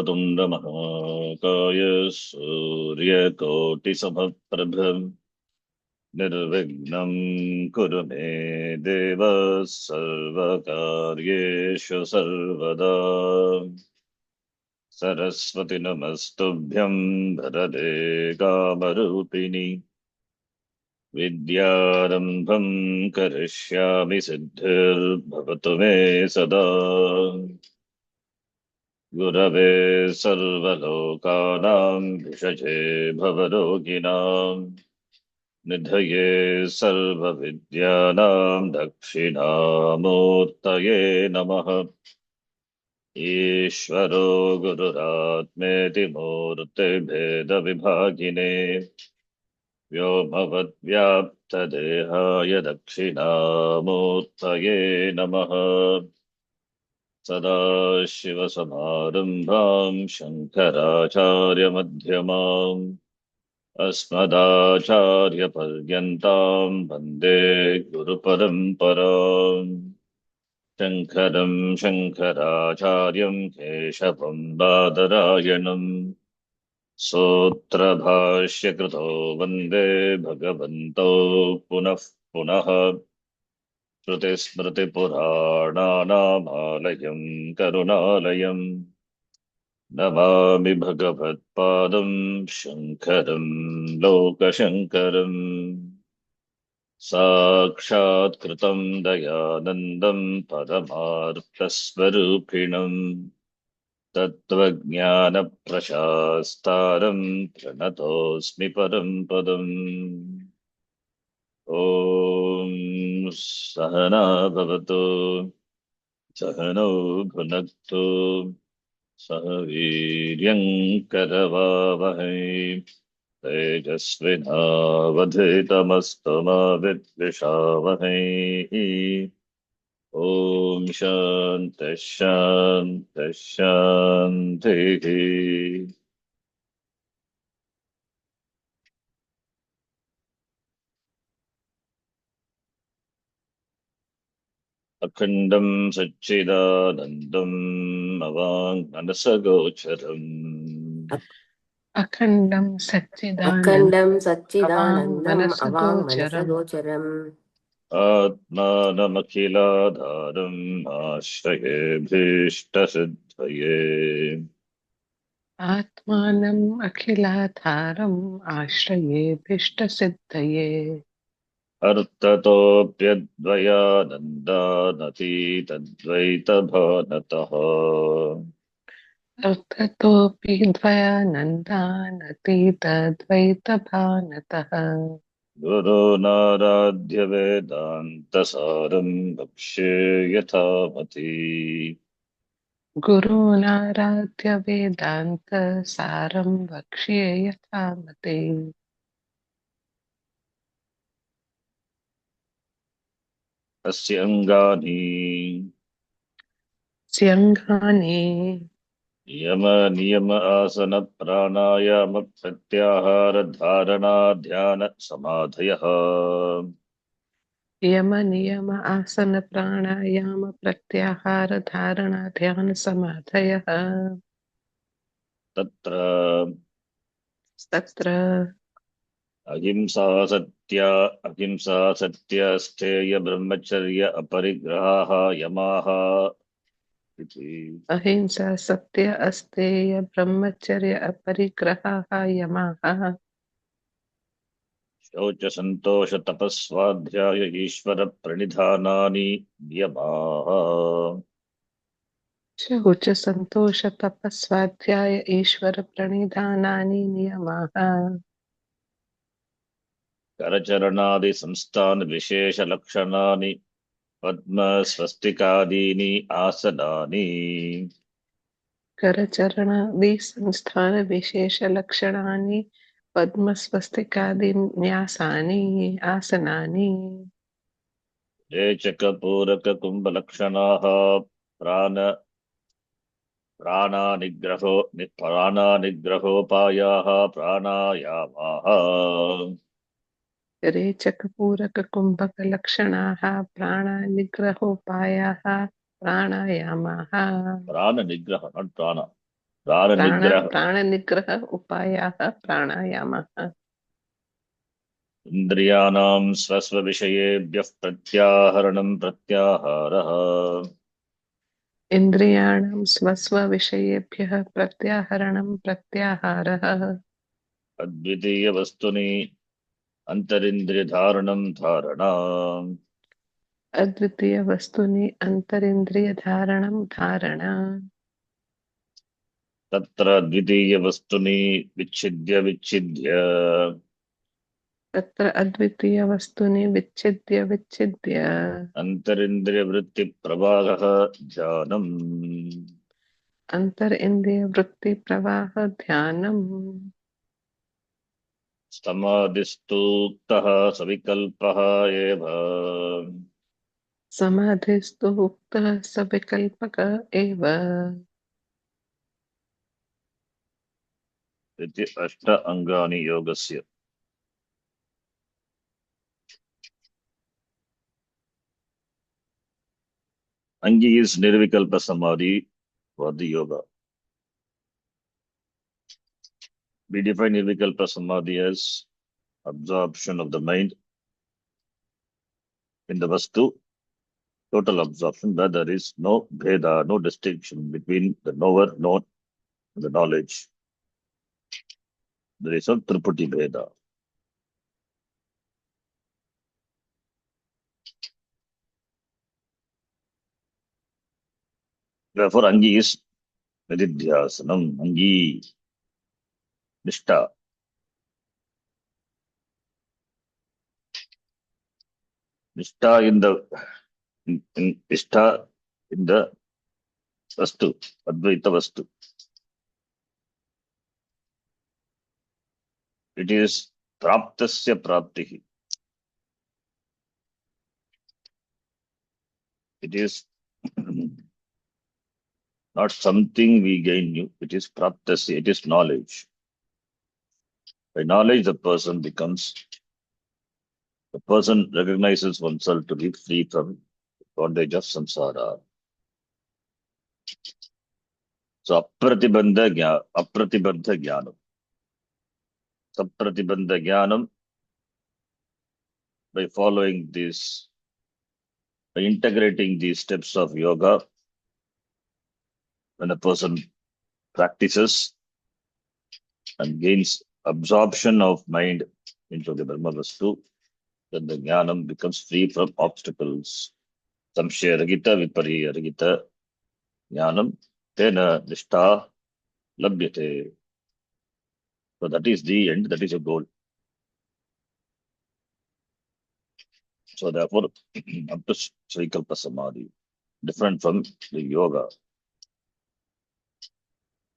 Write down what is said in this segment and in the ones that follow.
वक्रतुंड महाकाय सूर्यकोटिसमप्रभ निर्विघ्नं कुरु मे देव सर्वकार्येषु सर्वदा। सरस्वती नमस्तुभ्यं वरदे कामरूपिणि विद्यारम्भं करिष्यामि सिद्धिर्भवतु मे सदा। गुरवे सर्वलोकानां भिषजे भवरोगिणां निधये सर्वविद्यानां दक्षिणामूर्तये नमः। ईश्वरो गुरुरात्मेति मूर्तिभेदविभागिने व्योमवद्व्याप्तदेहाय दक्षिणामूर्तये नमः। सदाशिवसमारम्भां शङ्कराचार्यमध्यमाम् अस्मदाचार्यपर्यन्तां वन्दे गुरुपरम्पराम्। शङ्करं शङ्कराचार्यं केशवं बादरायणम् सूत्रभाष्यकृतो वन्दे भगवन्तौ पुनः पुनः। श्रुतिस्मृतिपुराणानामालयं करुणालयम् नमामि भगवत्पादं शङ्करं लोकशङ्करम्। साक्षात् कृतं दयानन्दं परमार्थस्वरूपिणम् तत्त्वज्ञानप्रशास्तारं प्रणतोऽस्मि परं पदम्। ॐ सहना भवतु सहनौ भुनक्तु सह वीर्यं करवावहै तेजस्विनावधीतमस्तु मा विद्विषावहै। ॐ शान्तिः शान्तिः शान्तिः। अखण्डं सच्चिदानन्दम् अवाङ्मनसगोचरम् अखण्डं अखण्डं सच्चिदानन्दम् सच्चिदानन्दम् अवाङ्मनसगोचरम् अवाङ्मनसगोचरम् आत्मानमखिलाधारम् आश्रये भीष्टसिद्धये आत्मानम् अखिलाधारम् आश्रयेऽभीष्टसिद्धये अर्थतोऽप्यद्वयानन्दानतीतद्वैतभानतः अर्थतोऽपि द्वयानन्दानतीतद्वैतभानतः गुरोनाराध्य वेदान्तसारम् भक्ष्ये यथामति। गुरूणाराध्य वेदान्तसारं वक्ष्ये यथामते। अस्य अङ्गानि स्यङ्घानि यम नियम आसन प्राणायाम प्रत्याहार धारणा ध्यान समाधयः यम नियम आसन प्राणायाम प्रत्याहार धारणा ध्यान समाधयः तत्र तत्र अहिंसा सत्य स्थेय ब्रह्मचर्य अपरिग्रहाः यमाः इति। अहिंसा सत्य अस्तेय ब्रह्मचर्य अपरिग्रहाः यमाः शौच संतोष तपस्वाध्याय ईश्वर प्रणिधानानि नियमाः। शौच संतोष तपस्वाध्याय ईश्वर प्रणिधानानि नियमाः करचरणादि संस्थान विशेष लक्षणानि पद्म स्वस्तिकादीनि आसनानि करचरणादि संस्थान विशेष लक्षणानि पद्मस्वस्तिकादि न्यासानि आसनानि रेचक पूरक कुंभ लक्षणाः प्राणानिग्रहोपायाः प्राणायामाः। रेचकपूरक कुंभक लक्षणाः प्राणानिग्रहोपायाः प्राणायामाः। प्राण निग्रह not प्राण प्राणनिग्रह उपायाः प्राणायामः। इन्द्रियाणां स्वस्वविषयेभ्यः प्रत्याहरणं प्रत्याहारः। इन्द्रियाणां स्वस्वविषयेभ्यः प्रत्याहरणं प्रत्याहारः। अद्वितीयवस्तुनि अन्तरिन्द्रियधारणं धारणा। अद्वितीयवस्तुनि अन्तरिन्द्रियधारणं धारणा। तत्र द्वितीयवस्तुनि विच्छिद्य विच्छिद्य तत्र अद्वितीयवस्तुनि विच्छिद्य विच्छिद्य अन्तरिन्द्रियवृत्तिप्रवाहः ध्यानम्। अन्तरिन्द्रियवृत्तिप्रवाह ध्यानम्। समाधिस्तूक्तः सविकल्पः एव। समाधिस्तु उक्तः सविकल्पक एव। इति अष्ट अङ्गानि योगस्य। Angi is nirvikalpa samadhi for the yoga. We define nirvikalpa samadhi as absorption of the mind in the vastu, total absorption, where there is no bheda, no distinction between the knower, known, and the knowledge. There is a triputi bheda. Therefore, Angi is nididhyasanam, Angi, Nishta. Nishta in the Nishta in the vastu, Advaita vastu. It is praptasya praptihi. It is not something we gain new. It is praptasya. It is knowledge. By knowledge, the person recognizes oneself to be free from bondage of samsara. So, apratibandha jnanam. Sapratibandha jnanam, by following this, by integrating these steps of yoga, when a person practices and gains absorption of mind into the Brahma Vastu, then the jnanam becomes free from obstacles. Samshaya ragita vipariya ragita jnanam tena nishtha labhyate. So that is the end, that is a goal. So therefore, up to Srikalpa Samadhi, different from the yoga.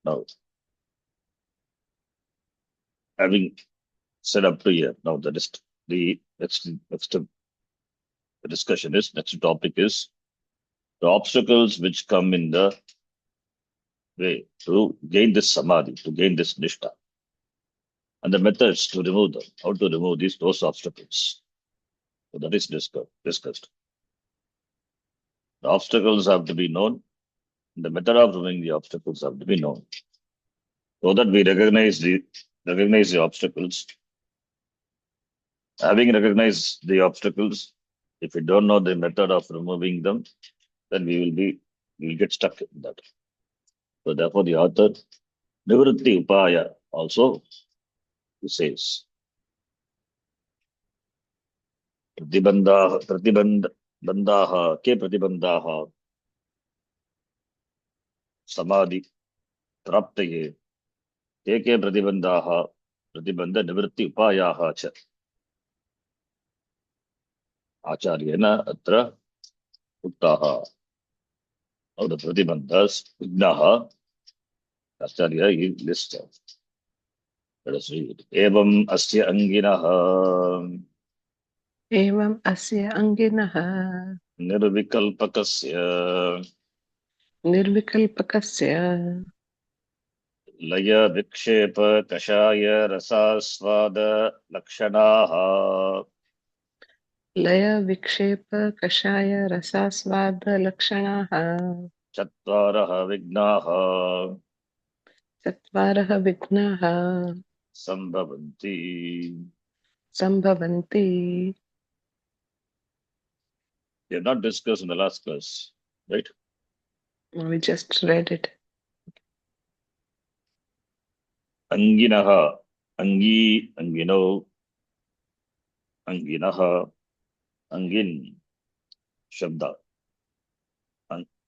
Now, having said up to here, now the next discussion is, next topic is the obstacles which come in the way to gain this Samadhi, to gain this Nishtha, and the methods to remove them, how to remove those obstacles. So that is discussed. The obstacles have to be known. The method of removing the obstacles have to be known, so that we recognize the obstacles. Having recognized the obstacles, if we don't know the method of removing them, then we will get stuck in that. So therefore, the author, Nivritti Upaya, also says, Pratibandhaha, ke pratibandhaha, samadhi, praptaye, ke pratibandhaha, pratibandha nivritti upayaha cha. Acharyena atra uttaha. Of the pratibandhas, vignaha, Acharya is listed. Let us read. Evam asya anginaha एवम् अस्य अङ्गिनः nirvikalpakasya निर्विकल्पकस्य laya vikshepa kashaya rasasvada lakshanaha लय विक्षेप कषाय रसास्वाद लक्षणाः chatvaraha vignaha चत्वारः विघ्नाः sambhavanti. सम्भवन्ति. We have not discussed in the last class, right? We just read it. Anginaha, angi, angino, anginaha, angin, shabda.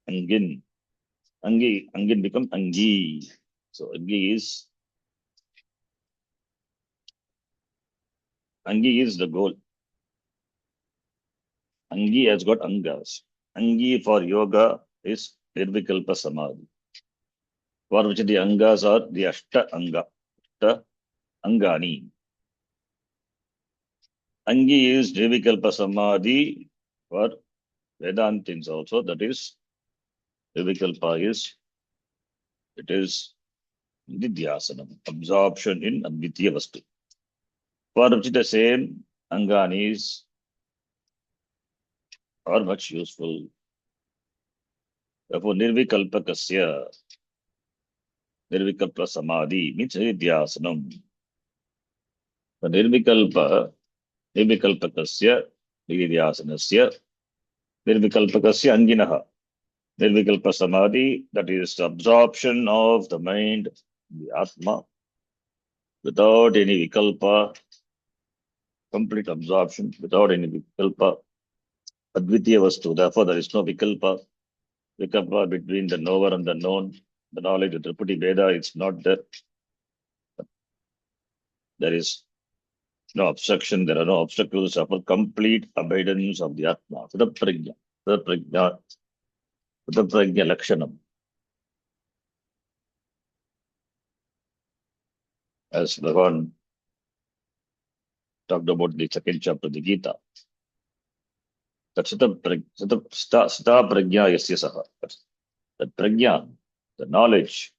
Angin, angin become angi. So angi is the goal. Angi has got angas. Angi for yoga is nirvikalpa samadhi. For which the angas are the ashta anga. Ashta angani. Angi is nirvikalpa samadhi for Vedantins also. That is, nirvikalpa is, it is nidhyasanam, absorption in advitiya vastu. For which the same anganis are much useful. Therefore, nirvikalpakasya, nirvikalpa samadhi means nidhyasanam. The nirvikalpakasya, nidhyasanasya, nirvikalpakasya anginaha. Nirvikalpa samadhi, that is the absorption of the mind, the atma, without any vikalpa, complete absorption, without any vikalpa, advitiya vastu. Therefore, there is no vikalpa between the knower and the known. The knowledge of Tripudi Veda, it's not there. There is no obstruction, there are no obstacles for complete abidance of the Atma. Siddha prajna lakshanam. As Bhagavan talked about the second chapter of the Gita. That Siddha prajna yasya saha. That prajna, the knowledge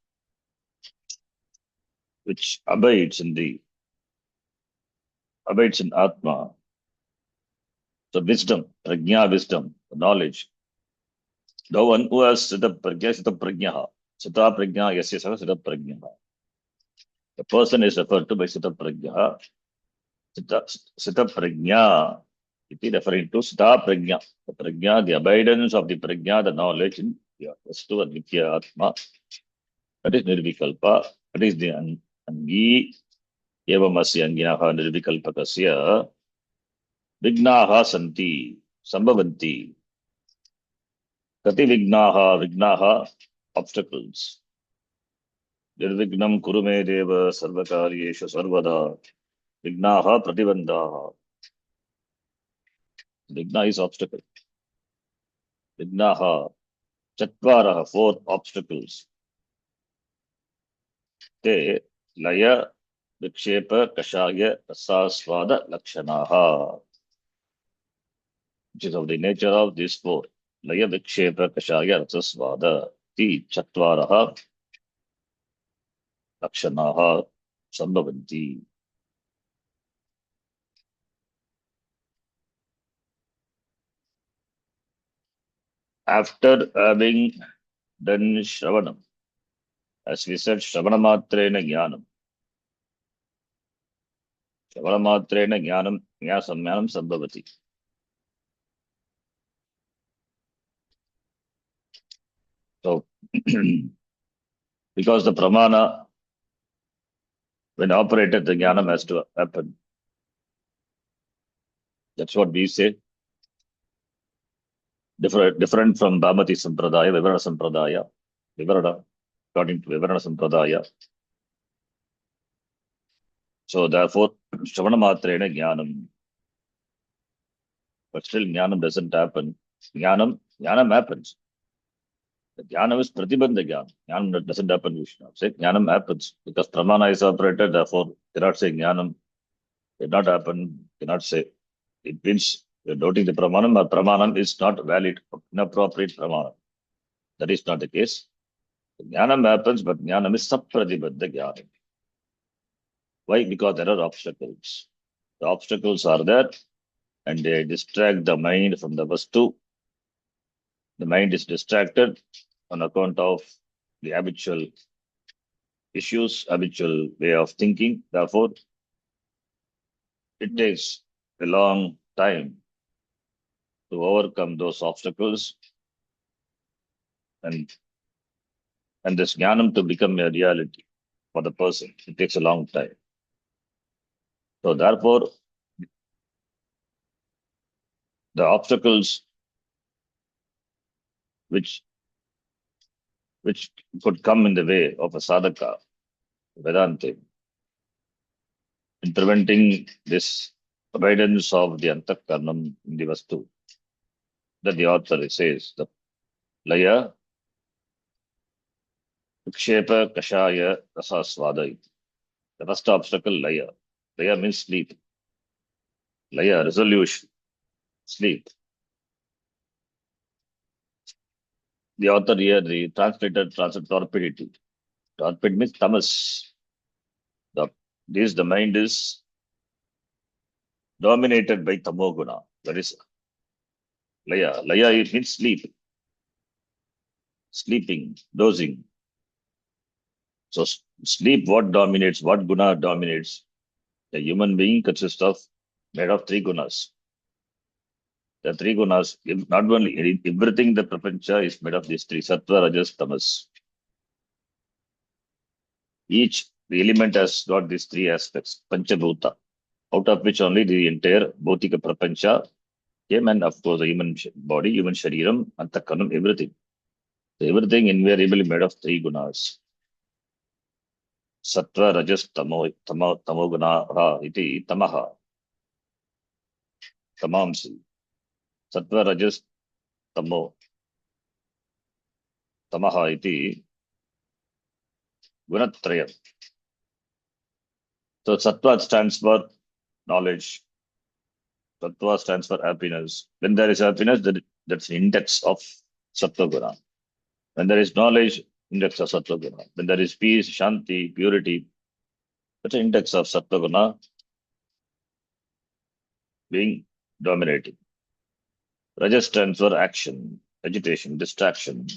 which abides in Atma. So wisdom, prajna wisdom, the knowledge. The one who has Siddha prajna, Siddha prajna yasya saha, Siddha prajna. The person is referred to by Siddha prajna. Siddha prajna, it is referring to Siddha prajna. The prajna, the abidance of the prajna, the knowledge in the Vastu and Nitya Atma. That is nirvikalpa. That is the angi. Evamasya anginaha nirvikalpakasya. Vignaha santi. Sambhavanti. Kati vignaha, obstacles. Nirvignam kurume deva sarvakaryesha sarvada. Vignaha pratibandhaha. Vigna is obstacle. Vignaha chatvaraha, 4 obstacles. Te laya vikshepa kashaya rasaswada lakshanaha. Which is of the nature of these 4. Laya vikshepa kashaya rasaswada. Ti chatvaraha lakshanaha sambhavanti. After having done Shravanam, as we said, Shravanamatrena Jnanam. Shravanamatrena Jnanam, Jnanasamyanam Sambhavati. So, because the Pramana, when operated, the Jnanam has to happen. That's what we say. Different from Bhamati Sampradaya, Vivarana Sampradaya. Vivarana, according to Vivarana Sampradaya. So therefore, Shravanamatrena Jnanam. But still Jnanam doesn't happen. Jnanam happens. The Jnanam is Pratibandha Jnanam. Jnanam doesn't happen, we should not say. Jnanam happens. Because Pramana is operated, therefore, cannot say Jnanam did not happen, cannot say. It means you're doubting the Pramanam, or Pramanam is not valid, inappropriate Pramanam. That is not the case. Jnanam happens, but Jnanam is Sapratibandha Jnanam. Why? Because there are obstacles. The obstacles are there, and they distract the mind from the Vastu. The mind is distracted on account of the habitual issues, habitual way of thinking. Therefore, it takes a long time to overcome those obstacles and this jnanam to become a reality for the person. It takes a long time. So therefore, the obstacles which could come in the way of a sadhaka, Vedanta, in preventing this avoidance of the antakarnam in the vastu, that the author says, the laya, vikshepa, kashaya, rasasvada. The first obstacle, laya. Laya means sleep. Laya, resolution, sleep. The author here, the translator, translated torpidity. Torpid means tamas. The mind is dominated by tamoguna. That is laya. Laya, it means sleep. Sleeping, dozing. So sleep, what dominates? What guna dominates? The human being consists of made of three gunas. The three gunas, not only everything in the prapancha is made of these three: sattva, rajas, tamas. Each the element has got these three aspects, panchabhuta, out of which only the entire bhautika prapancha came, and of course the human body, human shariram, antakarnam, everything. So everything invariably made of three gunas. Sattva, rajas, tamoguna iti tamaha. Tamamsi. Sattva, rajas, tamaha iti gunatrayam. So sattva stands for knowledge. Sattva stands for happiness. When there is happiness, that's the index of sattva guna. When there is knowledge, index of sattva guna. When there is peace, shanti, purity, that's the index of sattva guna being dominating. Rajas stands for action, agitation, distraction,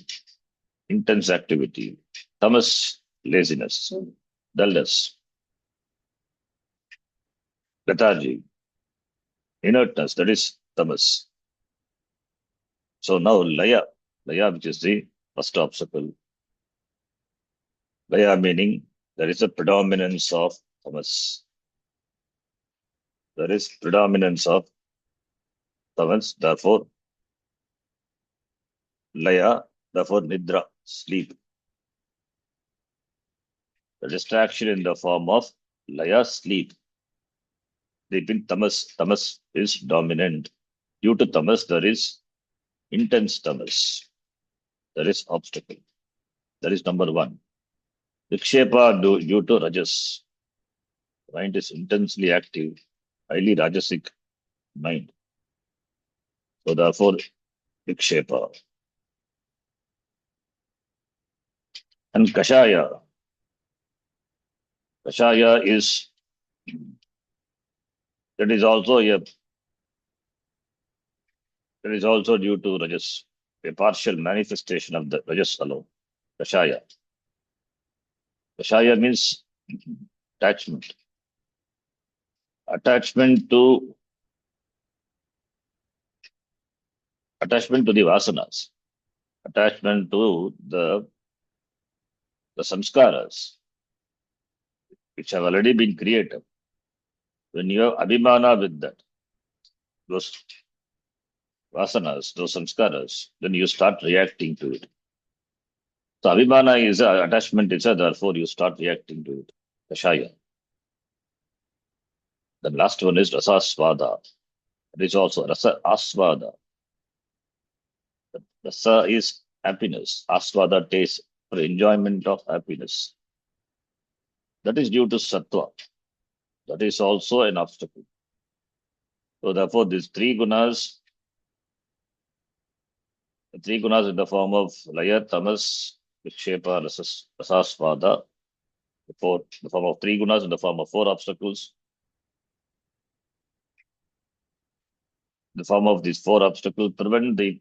intense activity. Tamas, laziness, dullness, lethargy, inertness, that is tamas. So now laya, which is the first obstacle. Laya meaning there is a predominance of tamas. There is predominance of tamas, therefore laya, therefore nidra, sleep. The distraction in the form of laya, sleep. Sleeping tamas is dominant. Due to tamas, there is intense tamas. There is obstacle. That is number one. Vikshepa due to rajas. Mind is intensely active, highly rajasic mind. So therefore, vikshepa. And kashaya. Kashaya is, that is also due to rajas, a partial manifestation of the rajas alone. Kashaya. Kashaya means attachment. Attachment to the vasanas. Attachment to the samskaras, which have already been created. When you have abhimana with that, those vasanas, those samskaras, then you start reacting to it. So abhimana is attachment is therefore you start reacting to it. Kashaya. The last one is rasasvada. It is also rasa asvada. Rasa is happiness. Asvada taste for enjoyment of happiness. That is due to sattva. That is also an obstacle. So therefore, these three gunas, in the form of laya, tamas, vikshepa, rasasvada, the form of three gunas in the form of four obstacles. The form of these four obstacles prevent the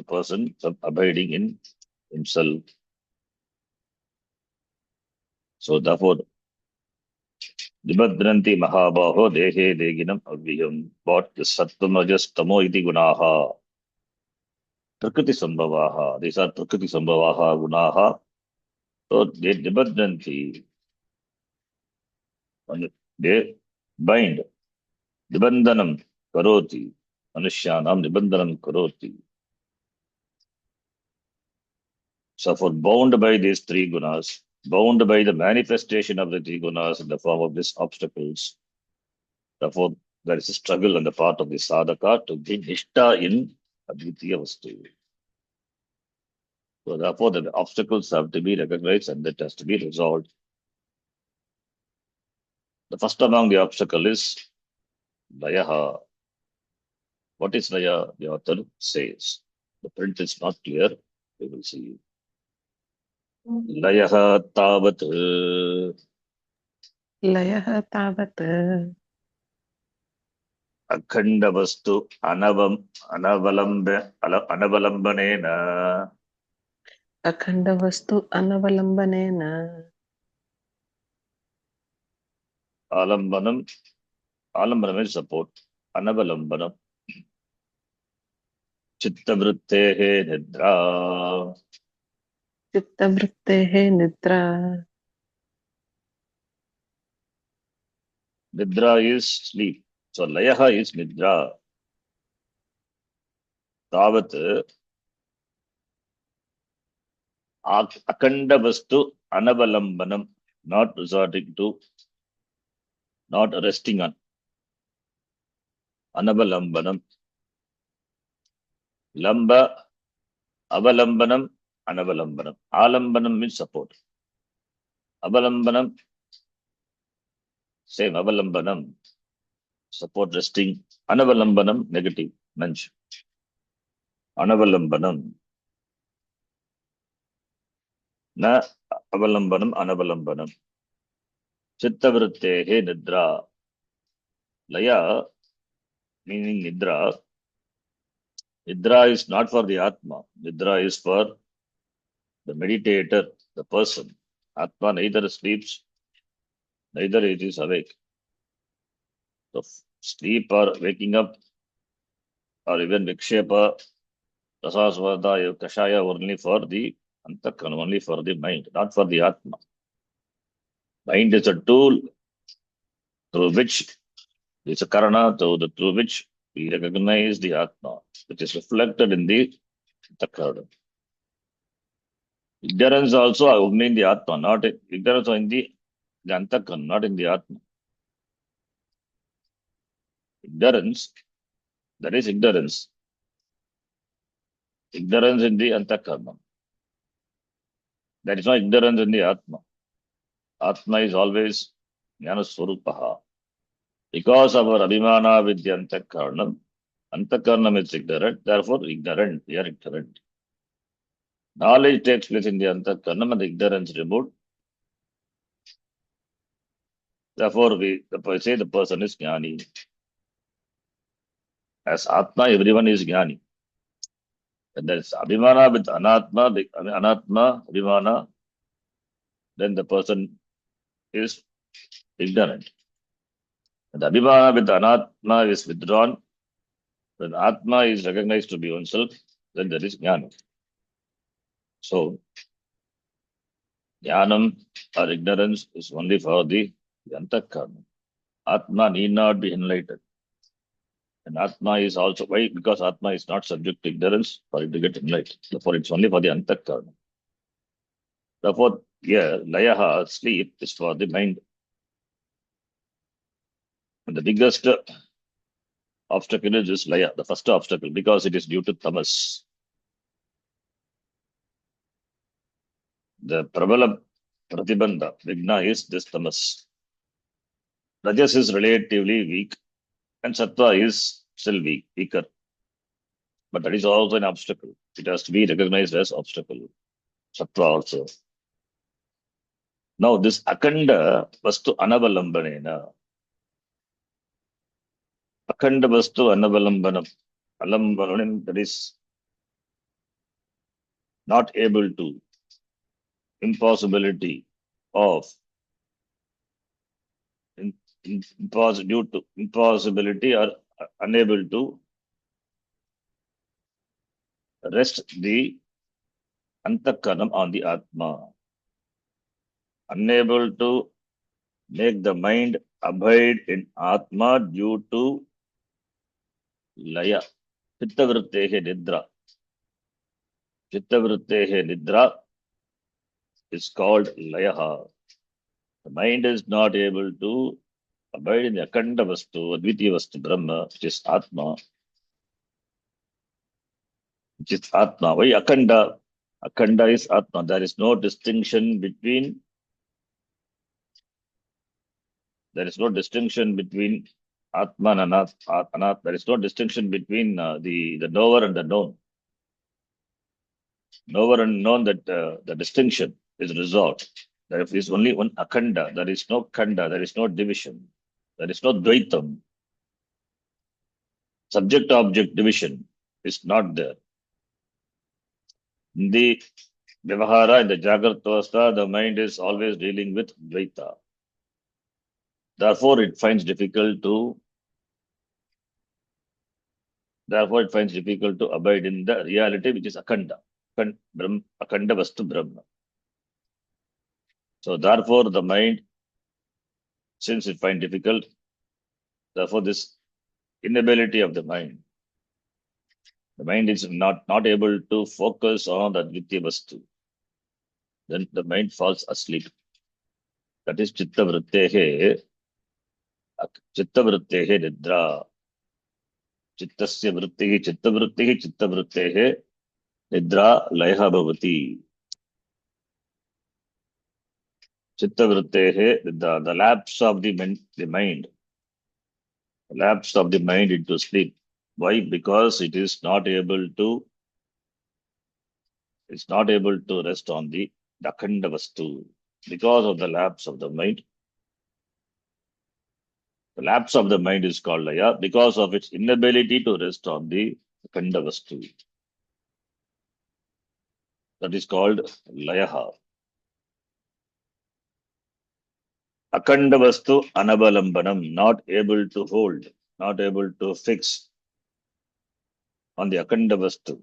person from abiding in himself. So therefore, Nibadranti Mahabaho Dehe Deginam Avyam. What the Sattvam Rajas Tamo iti Gunaha. Prakriti Sambhavaha. These are Prakriti Sambhavaha Gunaha. So they Nibadranti. And they bind. Nibandhanam Karoti. Manushyanam Nibandhanam Karoti. So for bound by these three gunas, bound by the manifestation of the three gunas in the form of these obstacles, therefore there is a struggle on the part of the sadhaka to gain nishta in advitiya vastu. So therefore the obstacles have to be recognized and that has to be resolved. The first among the obstacle is layaha. What is laya? The author says. The print is not clear. We will see. Layaha tavat. Layaha tavat. अखंड वस्तु अनवलंबनेन Akhanda vastu anavalambanena. आलंबनम is support. अनवलंबनम चित्तवृत्तेः निद्रा. Chittavrittehe nidra. Nidra is sleep. So layaha is nidra. Tavat akanda vastu anavalambanam, not resorting to, not resting on. Anavalambanam. Lamba, avalambanam, anavalambanam. Alambanam means support. Avalambanam, same, avalambanam. Support resting. Anavalambanam, negative, mention. Anavalambanam. Na avalambanam, anavalambanam. Chittavrittehe nidra. Laya, meaning nidra. Nidra is not for the Atma. Nidra is for the meditator, the person. Atma neither sleeps, neither it is awake. So sleep or waking up or even vikshepa, rasasvada, kashaya only for the antakarana, only for the mind, not for the Atma. Mind is a tool through which it's a karana through which we recognize the Atma, which is reflected in the antakarana. Ignorance also only in the Atma, not ignorance in the antakarana, not in the Atma. Ignorance, that is ignorance. Ignorance in the antakarana. That is not ignorance in the Atma. Atma is always jnana swarupaha. Because of our abhimana with the antakaranam, antakaranam is ignorant, therefore ignorant, we are ignorant. Knowledge takes place in the antakaranam and the ignorance removed. Therefore, we say the person is jnani. As Atma, everyone is jnani. When there is abhimana with anatma, anatma, abhimana, then the person is ignorant. When the abhimana with anatma is withdrawn, when atma is recognized to be oneself, then there is jnana. So, jnanam or ignorance is only for the antakarana. Atma need not be enlightened. And Atma is also, why? Because Atma is not subject to ignorance for it to get enlightened. Therefore, it's only for the antakarana. Therefore, here, layaha, sleep, is for the mind. And the biggest obstacle is this laya, the first obstacle, because it is due to tamas. The prabala pratibandha, vigna, is this tamas. Rajas is relatively weak, and sattva is still weaker. But that is also an obstacle. It has to be recognized as obstacle. Sattva also. Now this akanda vastu anavalambanena. Akanda vastu anavalambanam. Alambanam, that is not able to, impossibility of due to impossibility or unable to rest the antakaranam on the Atma. Unable to make the mind abide in Atma due to laya. Chittavrittehe nidra. Chittavrittehe nidra is called layaha. The mind is not able to abide in the akanda vastu, advitiya vastu, Brahma, which is Atma. Which is Atma. Why akanda? Akanda is Atma. There is no distinction between Atma and Anat. There is no distinction between the knower and the known. Knower and known, that the distinction is resolved. There is only one akanda. There is no kanda. There is no division. There is no dvaitam. Subject-object division is not there. In the Vyavahara, in the Jagrata Avastha, the mind is always dealing with dvaita. Therefore, it finds difficult to abide in the reality which is akanda. Akanda vastu Brahma. So therefore, the mind, since it finds difficult, therefore this inability of the mind is not able to focus on the Advitya Vastu. Then the mind falls asleep. That is Chitta Vrittehe Nidra. Chittasya Vrittehe Chitta Vrittehe Nidra Laiha Bhavati. Chitta Vrittehe Nidra, the lapse of the mind. The lapse of the mind into sleep. Why? Because it is not able to rest on the Akhanda Vastu. Because of the lapse of the mind. The lapse of the mind is called Laya because of its inability to rest on the Akhanda Vastu. That is called Layaha. Akhanda Vastu Anavalambanam, not able to hold, not able to fix on the Akhanda Vastu,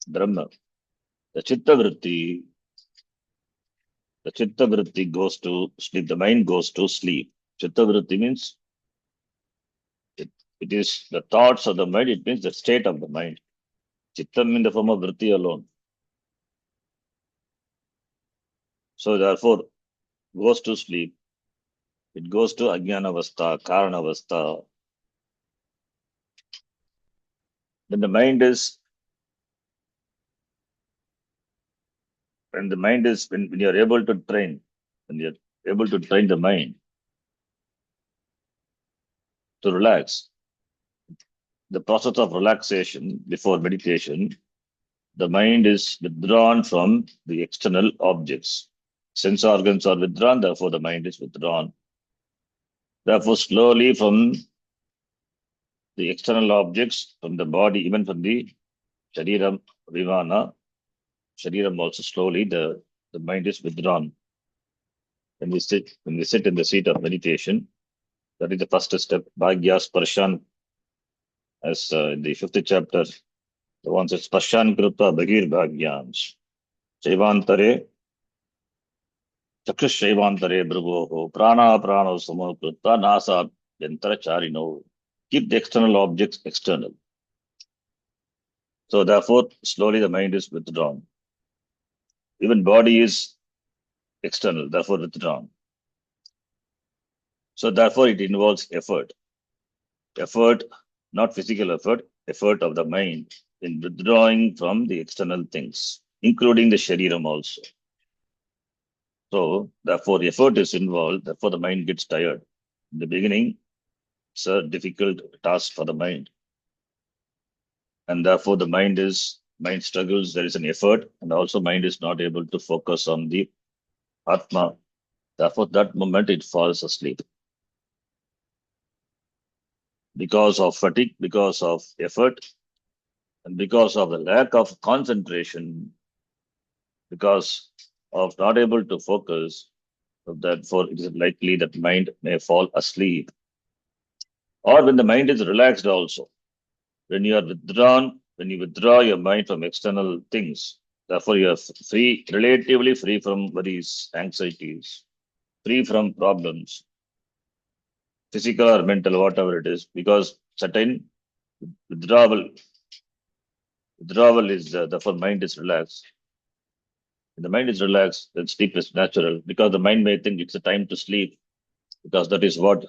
Brahma. The Chitta Vritti goes to sleep, the mind goes to sleep. Chitta Vritti means it is the thoughts of the mind, it means the state of the mind. Chittam in the form of Vritti alone. So therefore, goes to sleep. It goes to Ajnana Avastha, Karana Avastha. When the mind is, when you are able to train, when you are able to train the mind to relax, the process of relaxation before meditation, the mind is withdrawn from the external objects. Sense organs are withdrawn, therefore the mind is withdrawn. Therefore, slowly from the external objects, from the body, even from the Shariram, Vimana, Shariram also slowly, the mind is withdrawn. When we sit in the seat of meditation, that is the first step. Bhagya Sparshan, as in the 5th chapter, the one says Sparshan Krutta Bhagir Bhagyams. Shaivantare, Chaksh Shaivantare Bravo, Prana Prana Samo Krutta, Nasa Yantara Charino. Keep the external objects external. So therefore, slowly the mind is withdrawn. Even body is external, therefore withdrawn. So therefore it involves effort. Effort, not physical effort of the mind in withdrawing from the external things, including the shariram also. So therefore effort is involved, therefore the mind gets tired. In the beginning, it's a difficult task for the mind. And therefore the mind struggles, there is an effort, and also mind is not able to focus on the Atma. Therefore that moment it falls asleep. Because of fatigue, because of effort, and because of the lack of concentration, because of not able to focus, So therefore, it is likely that mind may fall asleep. Or when the mind is relaxed also. When you are withdrawn, when you withdraw your mind from external things, therefore you are free, relatively free from worries, anxieties, free from problems, physical or mental, whatever it is, because certain withdrawal is therefore mind is relaxed. When the mind is relaxed, then sleep is natural because the mind may think it's a time to sleep because that is what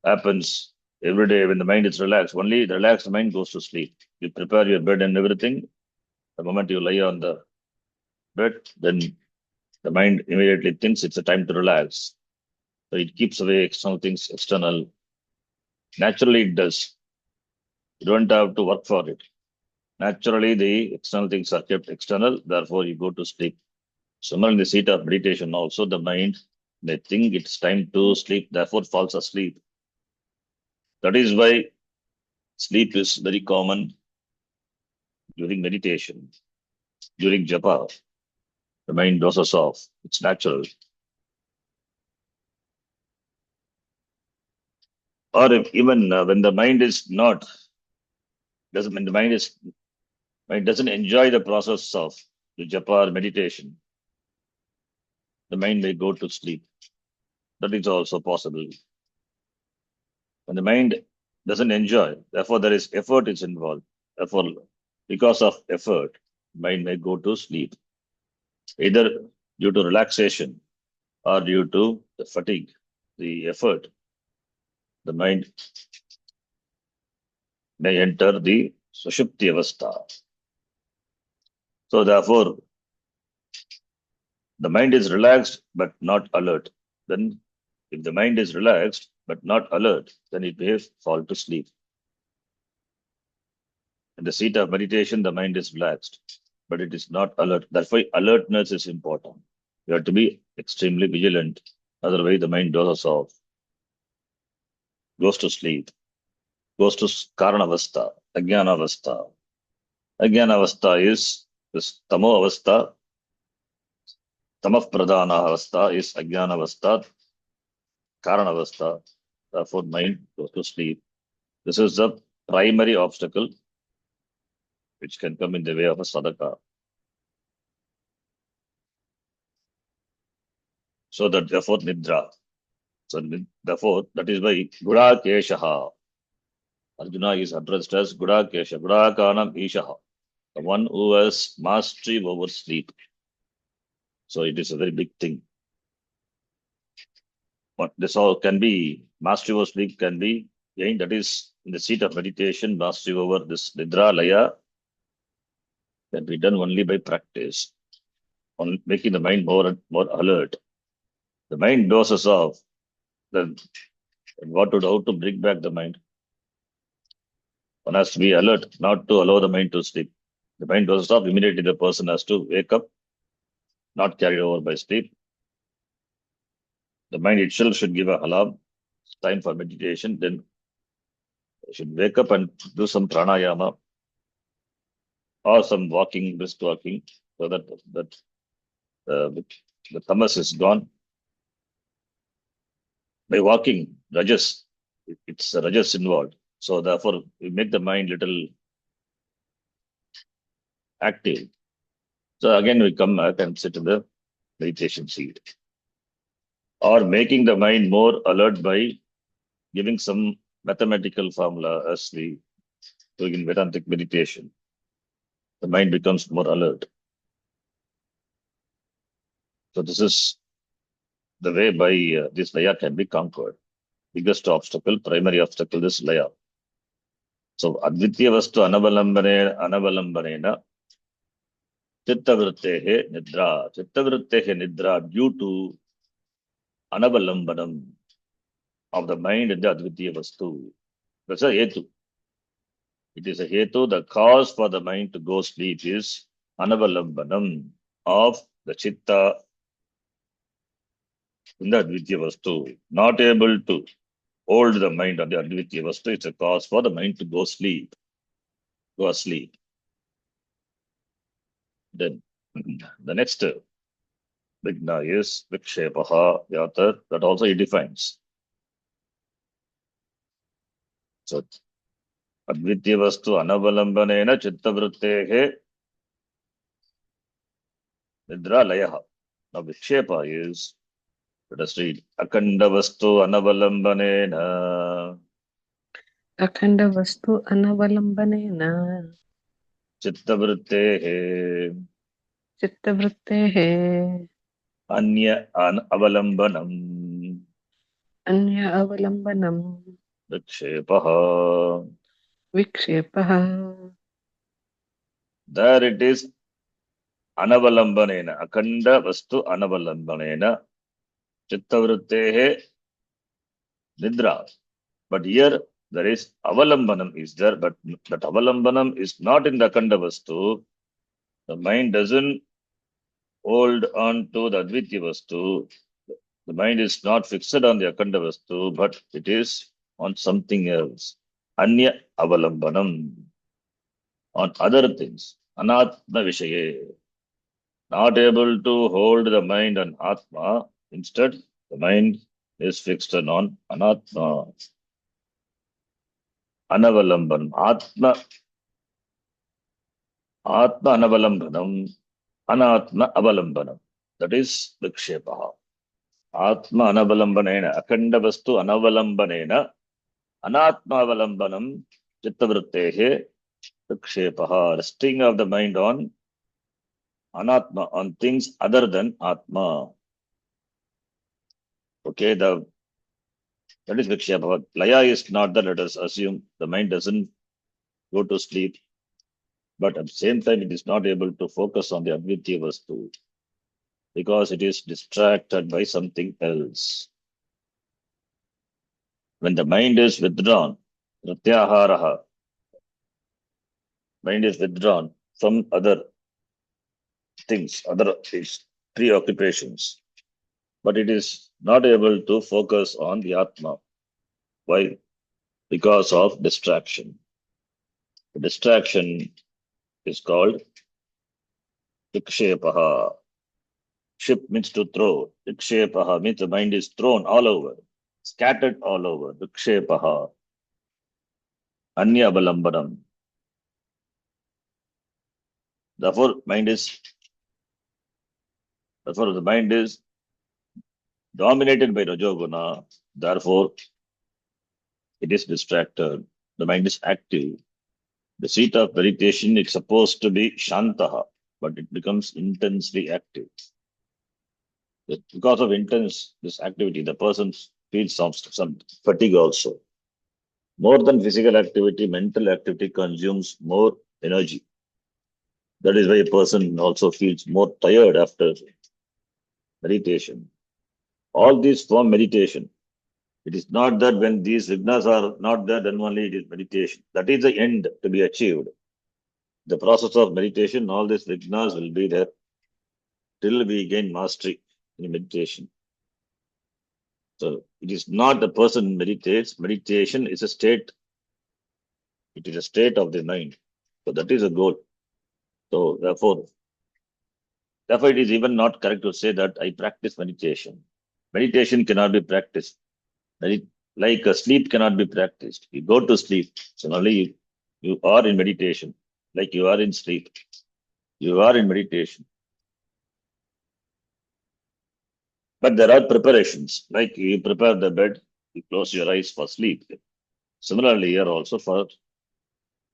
happens every day when the mind is relaxed. Only the relaxed mind goes to sleep. You prepare your bed and everything. The moment you lie on the bed, then the mind immediately thinks it's a time to relax. So it keeps away external things, external. Naturally, it does. You don't have to work for it. Naturally, the external things are kept external. Therefore, you go to sleep. Similarly, in the seat of meditation, also the mind may think it's time to sleep, therefore falls asleep. That is why sleep is very common during meditation, during japa. The mind dozes off. It's natural. Or even when the mind is not, doesn't when the mind doesn't enjoy the process of the japa or meditation, the mind may go to sleep. That is also possible. When the mind doesn't enjoy, therefore there is effort is involved. Therefore, because of effort, mind may go to sleep, either due to relaxation or due to the fatigue, the effort. The mind may enter the sushupti avastha. So therefore, the mind is relaxed but not alert. Then, if the mind is relaxed but not alert, then it may fall to sleep. In the seat of meditation, the mind is relaxed, but it is not alert. Therefore, alertness is important. You have to be extremely vigilant. Otherwise, the mind dozes off, goes to sleep, goes to karanavastha, ajnanavastha. Ajnanavastha is this tamo avastha, tamah pradhana avastha is ajnanavastha, karanavastha. Therefore, mind goes to sleep. This is the primary obstacle which can come in the way of a sadhaka. So that therefore nidra. So therefore that is why Gura Keshaha. Arjuna is addressed as Gura Kesha, Gudakanam Ishaha, the one who has mastery over sleep. So it is a very big thing. But this all can be mastery over sleep can be gained. That is in the seat of meditation, mastery over this nidra laya can be done only by practice, on making the mind more alert. The mind dozes off. Then how to bring back the mind? One has to be alert, not to allow the mind to sleep. The mind dozes off, immediately the person has to wake up, not carried over by sleep. The mind itself should give an alarm. It's time for meditation. Then you should wake up and do some pranayama or some walking, brisk walking, so that the tamas is gone. By walking, rajas, it's a rajas involved. So therefore, we make the mind little active. So again, we come back and sit in the meditation seat. Or making the mind more alert by giving some mathematical formula as we do in Vedantic meditation. The mind becomes more alert. So this is the way by this laya can be conquered. Biggest obstacle, primary obstacle is laya. So advitya vastu anavalambanena chittavrittehe nidra due to anavalambanam of the mind in the advitya vastu. That's a hetu. It is a hetu. The cause for the mind to go sleep is anavalambanam of the chitta in the advitya vastu. Not able to hold the mind on the advitya vastu. It's a cause for the mind to go asleep. Then the next Vigna is vikshepaha, the that also he defines. So, advitya vastu anavalambanena chittavrittehe nidra layaha. Now, vikshepa is, let us read, akanda vastu anavalambanena अखंड वस्तु अनवलंबनेन chittavrittehe चित्तवृत्तेः anya avalambanam अन्य अवलंबनम् vikshepaha. विक्षेपः. There it is anavalambanena, akanda vastu anavalambanena chittavrittehe nidra. But here there is avalambanam is there, but that avalambanam is not in the akanda vastu. The mind doesn't hold on to the advitya vastu. The mind is not fixed on the akanda vastu, but it is on something else. Anya avalambanam, on other things. Anatma vishaye. Not able to hold the mind on atma. Instead, the mind is fixed on anatma. Anavalambanam. Atma anavalambanam. Anatma avalambanam. That is vikshepaha. Atma anavalambanena. Akanda vastu anavalambanena. Anatma avalambanam. Chittavrittehe. Vikshepaha. Resting of the mind on anatma, on things other than atma. Okay, that is vikshepaha. Laya is not that, let us assume the mind doesn't go to sleep, but at the same time it is not able to focus on the advitya vastu because it is distracted by something else. When the mind is withdrawn, pratyaharaha, mind is withdrawn from other things, other preoccupations, but it is not able to focus on the atma. Why? Because of distraction. The distraction is called vikshepaha. Ship means to throw. Vikshepaha means the mind is thrown all over, scattered all over. Vikshepaha. Anya avalambanam. Therefore, the mind is dominated by Rajoguna. Therefore, it is distracted. The mind is active. The seat of meditation is supposed to be Shantaha, but it becomes intensely active. Because of this activity, the person feels some fatigue also. More than physical activity, mental activity consumes more energy. That is why a person also feels more tired after meditation. All these form meditation. It is not that when these vignas are not there, then only it is meditation. That is the end to be achieved. The process of meditation, all these vignas will be there till we gain mastery in meditation. So it is not the person meditates. Meditation is a state. It is a state of the mind. So that is a goal. So therefore it is even not correct to say that I practice meditation. Meditation cannot be practiced. Like sleep cannot be practiced. You go to sleep. So only you are in meditation. Like you are in sleep. You are in meditation. But there are preparations. Like you prepare the bed, you close your eyes for sleep. Similarly, here also for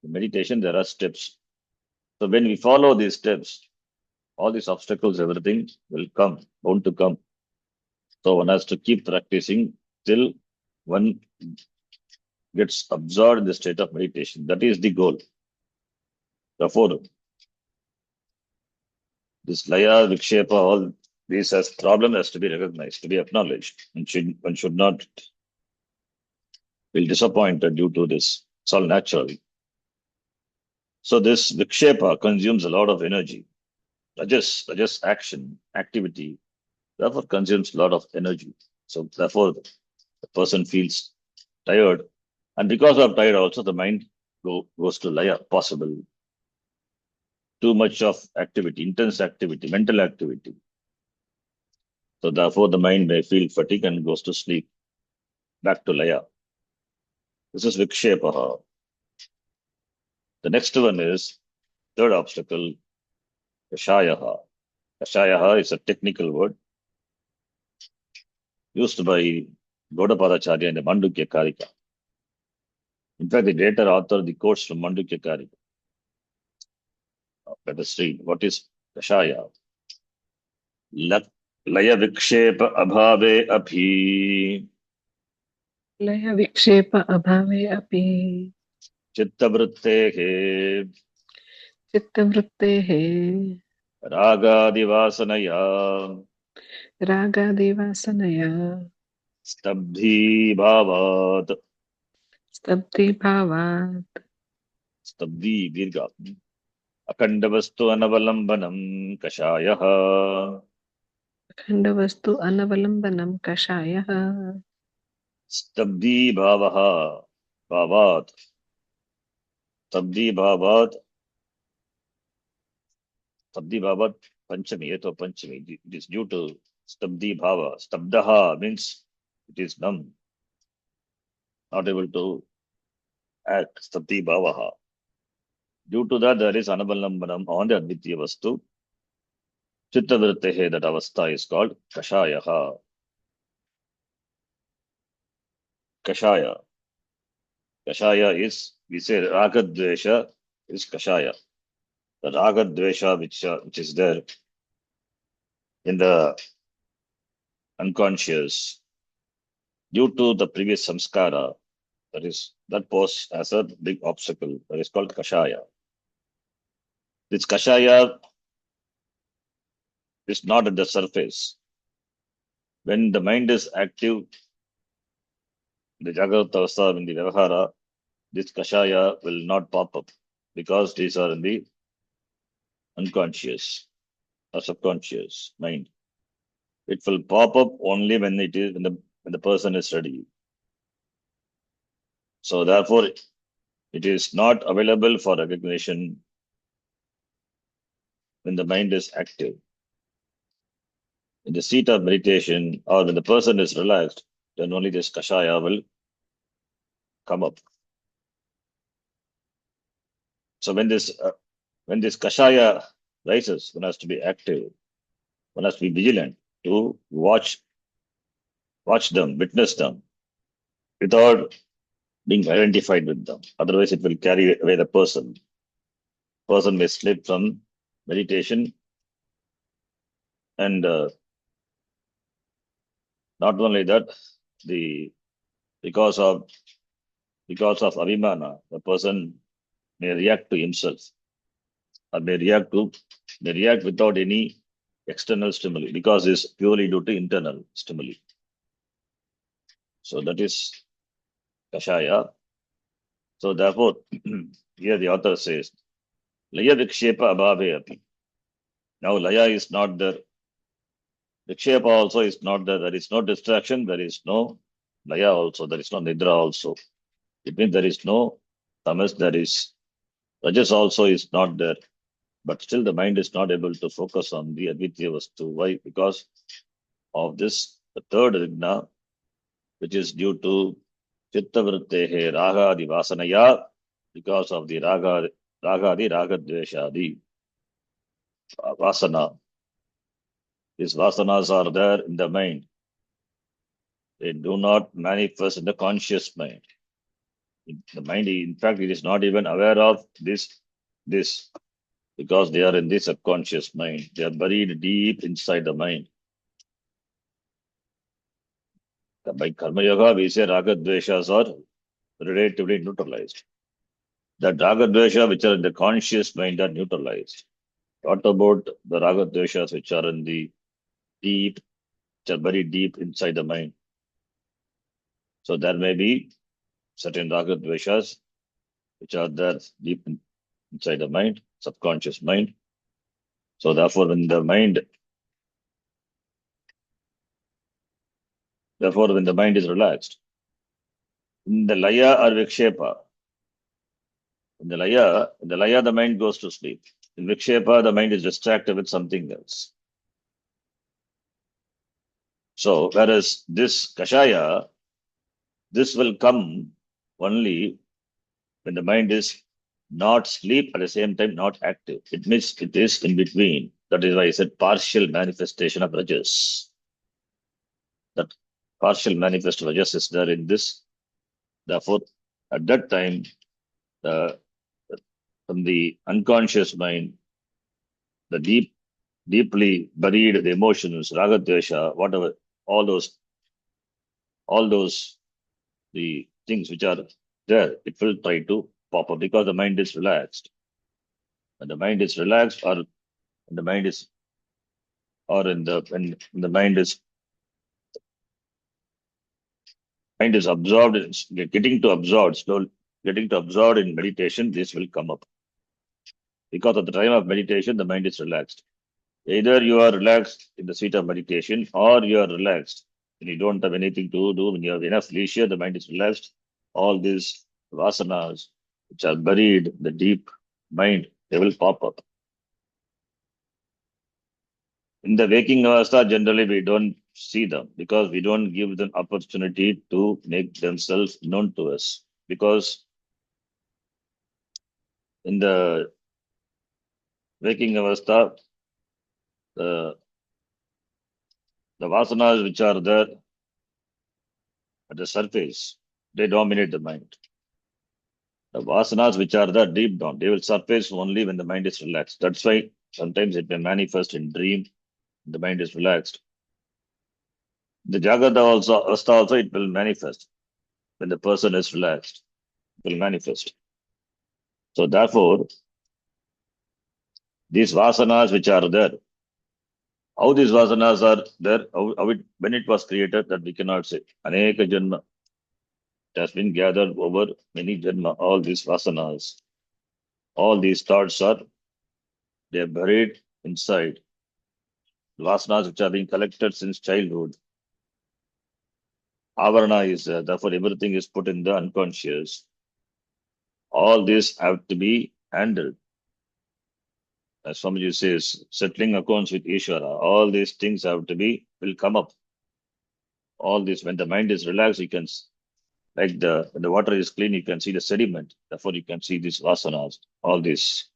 meditation, there are steps. So when we follow these steps, all these obstacles, everything will come, bound to come. So one has to keep practicing till one gets absorbed in the state of meditation. That is the goal. Therefore, this laya, vikshepa, all these as problem has to be recognized, to be acknowledged. One should not feel disappointed due to this. It's all natural. So this vikshepa consumes a lot of energy. Rajas action, activity, therefore consumes a lot of energy. So therefore, the person feels tired. And because of tired also, the mind goes to laya, possible. Too much of activity, intense activity, mental activity. So therefore the mind may feel fatigue and goes to sleep, back to laya. This is vikshepaha. The next one is third obstacle, kashayaha. Kashayaha is a technical word used by Gaudapadacharya in the Mandukya Karika. In fact, the later author the quotes from Mandukya Karika. Let us read. What is kashaya? Laya vikshepa abhave abhi लय विक्षेप अभावे अपि chittavrittehe चित्तवृत्तेः ragadivasanaya रागादिवासनया stabdhi bhavat. स्तब्धिभावात् Stabdhi dirgha. Akandavastu anavalambanam kashayaha. अखण्डवस्तु अनवलम्बनं कषायः Stabdhi bhavaha. Bhavat. Stabdhi bhavat. Stabdhi bhavat panchami. Eto panchami. It is due to stabdhi bhava. Stabdaha means it is numb. Not able to act. Stabdhi bhavaha. Due to that, there is anavalambanam on the advitya vastu. Chittavrittehe, that avastha is called kashayaha. Kashaya. Kashaya is, we say ragadvesha is kashaya. The ragadvesha which is there in the unconscious due to the previous samskara, that poses as a big obstacle. That is called kashaya. This kashaya is not at the surface. When the mind is active, the Jagrata Avastha, in the Vyavahara, this kashaya will not pop up because these are in the unconscious or subconscious mind. It will pop up only when the person is ready. So therefore, it is not available for recognition when the mind is active. In the seat of meditation or when the person is relaxed, then only this kashaya will come up. So when this kashaya rises, one has to be active. One has to be vigilant to watch them, witness them, without being identified with them. Otherwise, it will carry away the person. Person may slip from meditation, and not only that, because of abhimana, the person may react to himself, or may react without any external stimuli, because it's purely due to internal stimuli. So that is kashaya. So therefore, here the author says, laya vikshepa abhave api. Now laya is not there. Vikshepa also is not there. There is no distraction. There is no laya also. There is no nidra also. It means there is no tamas. There is rajas also is not there. But still the mind is not able to focus on the advitya vastu. Why? Because of this, the third rigna, which is due to chittavrittehe ragadi vasanaya, because of the ragadi ragadveshadi vasana. These vasanas are there in the mind. They do not manifest in the conscious mind. The mind, in fact, it is not even aware of this, because they are in the subconscious mind. They are buried deep inside the mind. By Karma Yoga, we say ragadveshas are relatively neutralized. The ragadvesha which are in the conscious mind are neutralized. What about the ragadveshas which are in the deep, which are very deep inside the mind? So there may be certain ragadveshas which are there deep inside the mind, subconscious mind. So therefore, when the mind is relaxed, in the laya or vikshepa, in the laya, the mind goes to sleep. In vikshepa, the mind is distracted with something else. So, whereas this kashaya, this will come only when the mind is not sleep at the same time not active. It means it is in between. That is why I said partial manifestation of rajas. That partial manifest rajas is there in this. Therefore, at that time, the from the unconscious mind, the deeply buried the emotions, raga, dvesha, whatever, all those, the things which are there, it will try to pop up because the mind is relaxed. When the mind is relaxed, or when the mind is, or in the when the mind is absorbed, getting to absorb, slowly getting to absorb in meditation, this will come up. Because at the time of meditation, the mind is relaxed. Either you are relaxed in the seat of meditation, or you are relaxed when you don't have anything to do, when you have enough leisure, the mind is relaxed. All these vasanas, which are buried in the deep mind, they will pop up. In the waking avastha, generally we don't see them because we don't give them opportunity to make themselves known to us. Because in the waking avastha, the vasanas which are there at the surface, they dominate the mind. The vasanas which are there deep down, they will surface only when the mind is relaxed. That's why sometimes it may manifest in dream. The mind is relaxed. The Jagrata avastha also it will manifest when the person is relaxed. It will manifest. So therefore, these vasanas which are there, how these vasanas are there, when it was created, that we cannot say. Aneka janma. It has been gathered over many janma, all these vasanas. All these thoughts they are buried inside. Vasanas which are being collected since childhood. Avarana is therefore everything is put in the unconscious. All this have to be handled. As Swamiji says, settling accounts with Ishvara. All these things will come up. All this, when the mind is relaxed, you can, when the water is clean, you can see the sediment. Therefore, you can see these vasanas, all these,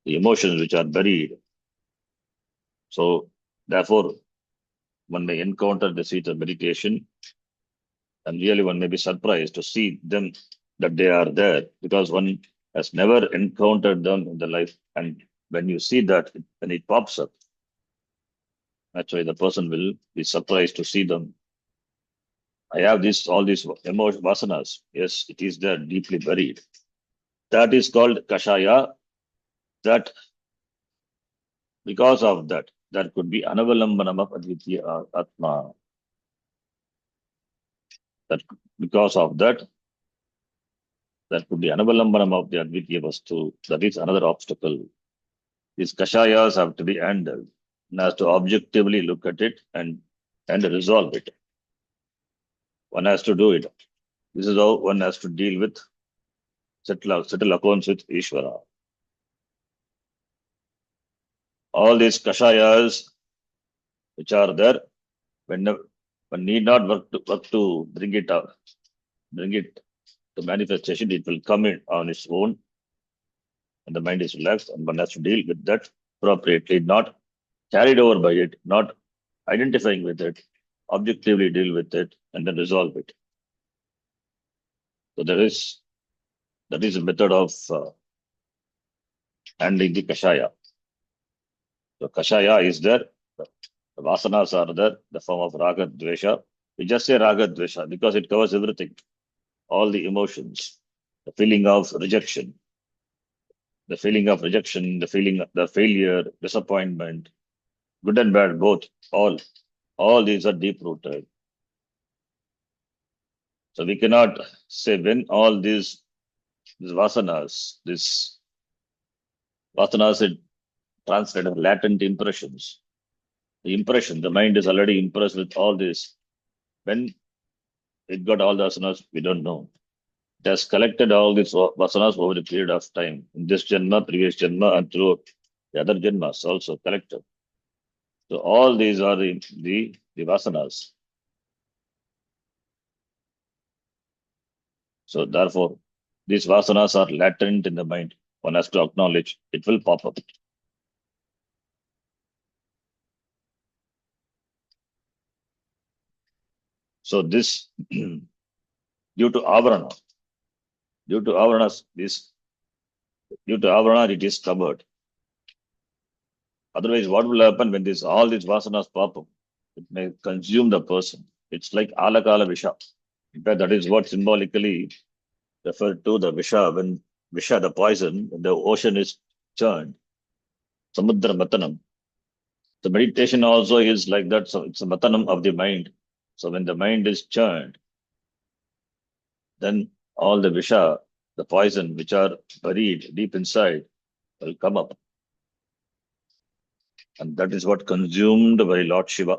the emotions which are buried. So, therefore, one may encounter the seat of meditation, and really one may be surprised to see them, that they are there, because one has never encountered them in the life. And when you see that, when it pops up, naturally the person will be surprised to see them. I have all these emotion vasanas. Yes, it is there deeply buried. That is called kashaya. That because of that, there could be anavalambana of advitiya atma. That because of that, there could be anavalambana of the advitiya vastu. That is another obstacle. These kashayas have to be handled. One has to objectively look at it and resolve it. One has to do it. This is how one has to deal with, settle accounts with Ishvara. All these kashayas which are there, one need not work to bring it up, bring it to manifestation. It will come in on its own, and the mind is relaxed, and one has to deal with that appropriately, not carried over by it, not identifying with it, objectively deal with it, and then resolve it. So that is a method of handling the kashaya. So kashaya is there, the vasanas are there, the form of raga dvesha. We just say raga dvesha because it covers everything, all the emotions, the feeling of rejection, the feeling of the failure, disappointment, good and bad, both, all these are deep rooted. So we cannot say when all these vasanas, it translate of latent impressions. The mind is already impressed with all this. When it got all the vasanas, we don't know. It has collected all these vasanas over a period of time. In this janma, previous janma, and throughout the other janmas also collected. So all these are the the vasanas. So therefore, these vasanas are latent in the mind. One has to acknowledge it will pop up. So this due to avarana, due to avarana, it is covered. Otherwise, what will happen when all these vasanas pop up? It may consume the person. It's like alakala visha. In fact, that is what symbolically referred to the visha. When visha, the poison, when the ocean is churned, samudra matanam. The meditation also is like that. So it's a matanam of the mind. So when the mind is churned, then all the visha, the poison which are buried deep inside, will come up. And that is what consumed by Lord Shiva.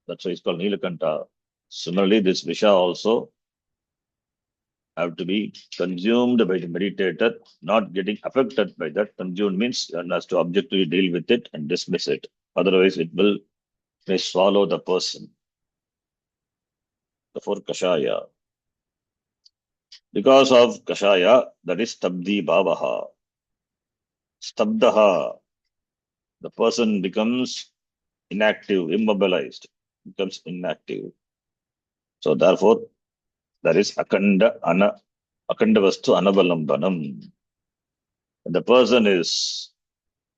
That's why it's called Nilakanta. Similarly, this visha also have to be consumed by the meditator, not getting affected by that. Consumed means one has to objectively deal with it and dismiss it. Otherwise, it may swallow the person. Therefore, kashaya. Because of kashaya, that is stabdi bhavaha. Stabdaha. The person becomes inactive, immobilized, becomes inactive. So therefore, there is akanda vastu anabalambanam. When the person is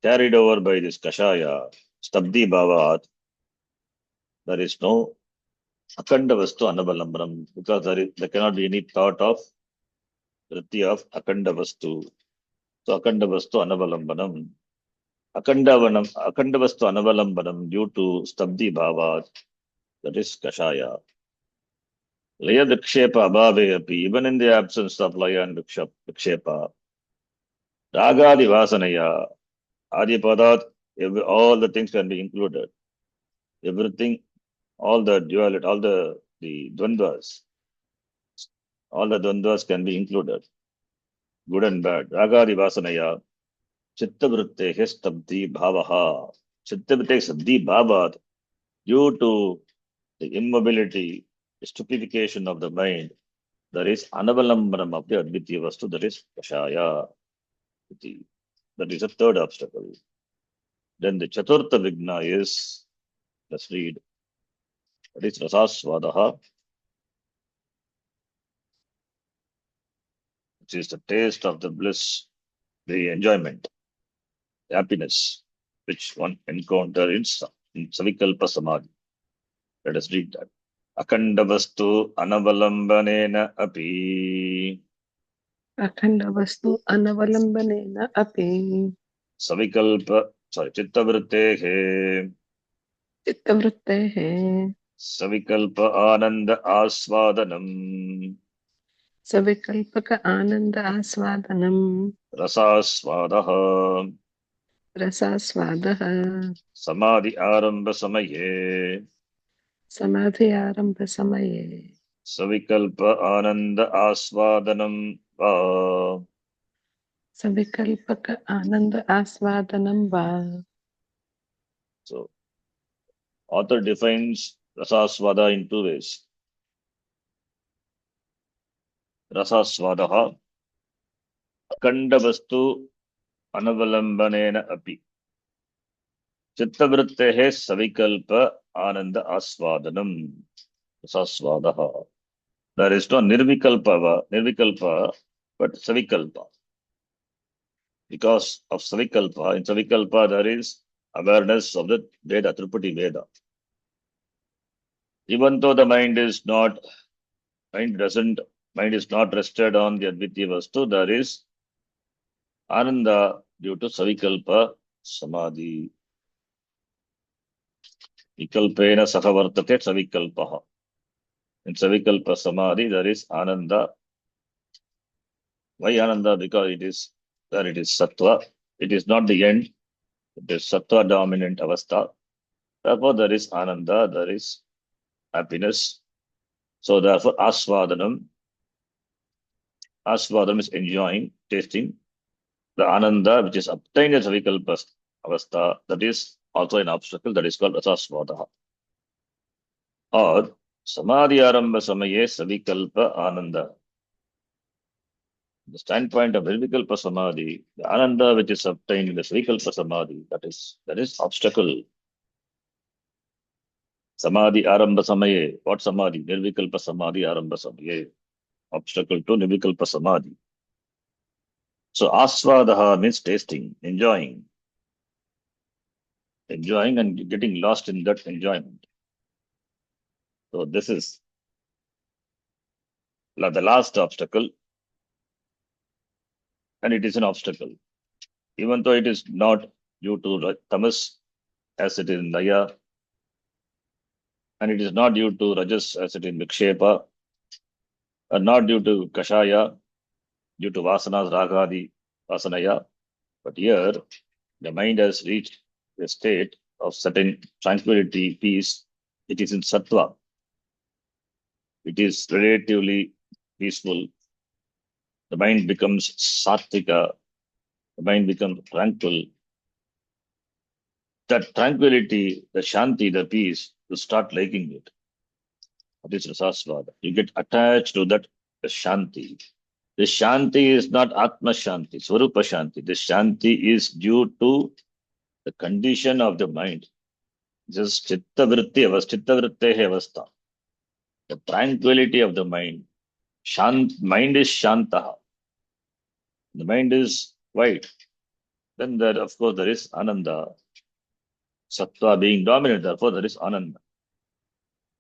carried over by this kashaya, stabdi bhavat, there is no akanda vastu anabalambanam, because there cannot be any thought of vritti of akanda vastu. So akanda vastu anabalambanam. Akanda vastu anabalambanam due to stabdi bhavat, that is kashaya. Laya vikshepa abhave api, even in the absence of laya and vikshepa. Ragadi vasanaya, adipadat, all the things can be included. Everything, all the duality, all the dvandvas, all the dvandvas can be included. Good and bad. Ragadi vasanaya, chittavritte stabdi bhavaha. Chittavritte stabdi bhavat, due to the immobility, stupefaction of the mind, there is anavalambanam of the advitya vastu, that is kashaya. That is a third obstacle. Then the chaturtha vigna is, let's read, that is rasaswadaha, which is the taste of the bliss, the enjoyment, the happiness, which one encounter in savikalpa samadhi. Let us read that. Akandavastu anavalambanena api. अखण्डवस्तु अनवलम्बनेन अपि चित्तवृत्तेः चित्तवृत्तेः सविकल्प आनंद आस्वादनम् सविकल्पक आनन्द आस्वादनम् रसास्वादः रसास्वादः समाधि आरंभ समये समाधि आरम्भ समये सविकल्प आनंद आस्वादनम् वा. सविकल्पक आनन्द आस्वादनं वा. So, author defines rasaswada in two ways. Rasaswadaha akandavastu anavalambanena api. Chittavrittehe savikalpa ananda aswadanam. Rasaswadaha. There is no nirvikalpa, but savikalpa. Because of savikalpa, in savikalpa there is awareness of the Veda, Tripati Veda. Even though the mind is not rested on the Advitya Vastu, there is Ananda due to savikalpa samadhi. Vikalpena sahavartate savikalpaha. In savikalpa samadhi, there is Ananda. Why Ananda? Because it is sattva. It is not the end. It is sattva dominant avastha. Therefore, there is Ananda, there is happiness. So therefore, asvadanam is enjoying, tasting the Ananda which is obtained in savikalpa avastha. That is also an obstacle, that is called rasasvadaha. or samadhi arambha samaye savikalpa ananda. The standpoint of Nirvikalpa Samadhi, the Ananda which is obtained in the Srikalpa Samadhi, that is obstacle. Samadhi Arambha Samaye. What Samadhi? Nirvikalpa Samadhi Arambha Samaye. Obstacle to Nirvikalpa Samadhi. So Aswadaha means tasting, enjoying. Enjoying and getting lost in that enjoyment. So this is the last obstacle. And it is an obstacle. Even though it is not due to tamas as it is in laya, and it is not due to rajas as it is in vikshepa, and not due to kashaya, due to vasanas, ragadi, vasanaya. But here, the mind has reached a state of certain tranquility, peace. It is in sattva. It is relatively peaceful. The mind becomes sattvika. The mind becomes tranquil. That tranquility, the shanti, the peace, you start liking it. That is rasasvada. You get attached to that shanti. The shanti is not atma shanti, swarupa shanti. The shanti is due to the condition of the mind. Just chitta vritti avastha. The tranquility of the mind. Mind is shantaha. The mind is quiet. Then there, of course, there is ananda. Sattva being dominant, therefore there is ananda.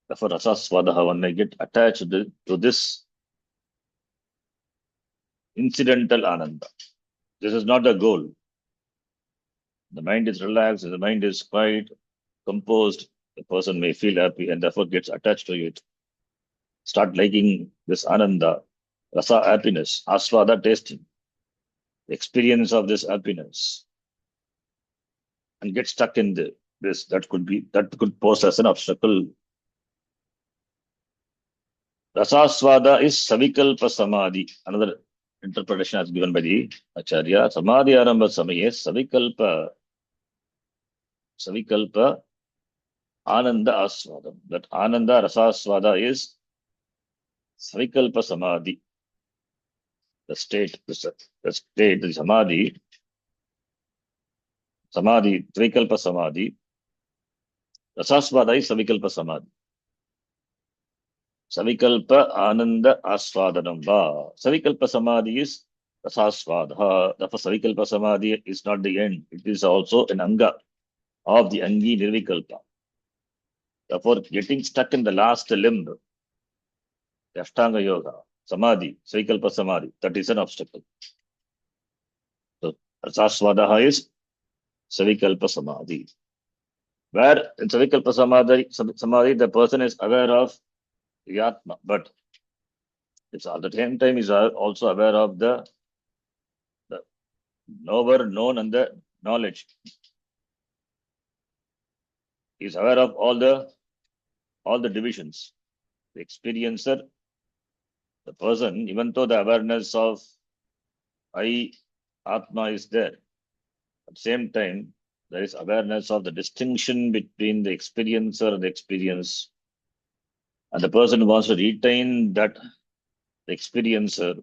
Therefore, rasasvadaha, when I get attached to this incidental ananda. This is not the goal. The mind is relaxed, the mind is quiet, composed. The person may feel happy and therefore gets attached to it. Start liking this ananda, rasa happiness, aswada tasting, the experience of this happiness, and get stuck in this. That could pose as an obstacle. Rasaswada is savikalpa samadhi. Another interpretation has given by the Acharya. Samadhi arambha samaye savikalpa ananda aswadam. That ananda rasaswada is savikalpa samadhi. The state, the samadhi, savikalpa samadhi. Rasaswada is savikalpa samadhi. Savikalpa ananda aswadanam va. Savikalpa samadhi is rasaswada. Therefore, savikalpa samadhi is not the end. It is also an anga of the angi nirvikalpa. Therefore, getting stuck in the last limb, the Ashtanga Yoga, samadhi, savikalpa samadhi, that is an obstacle. So, rasaswadaha is savikalpa samadhi. Where in savikalpa samadhi, the person is aware of the Atma, but it's at the same time is also aware of the knower, known, and the knowledge. He's aware of all the divisions. The experiencer, the person, even though the awareness of I, Atma is there, at the same time, there is awareness of the distinction between the experiencer and the experience. And the person wants to retain that the experiencer,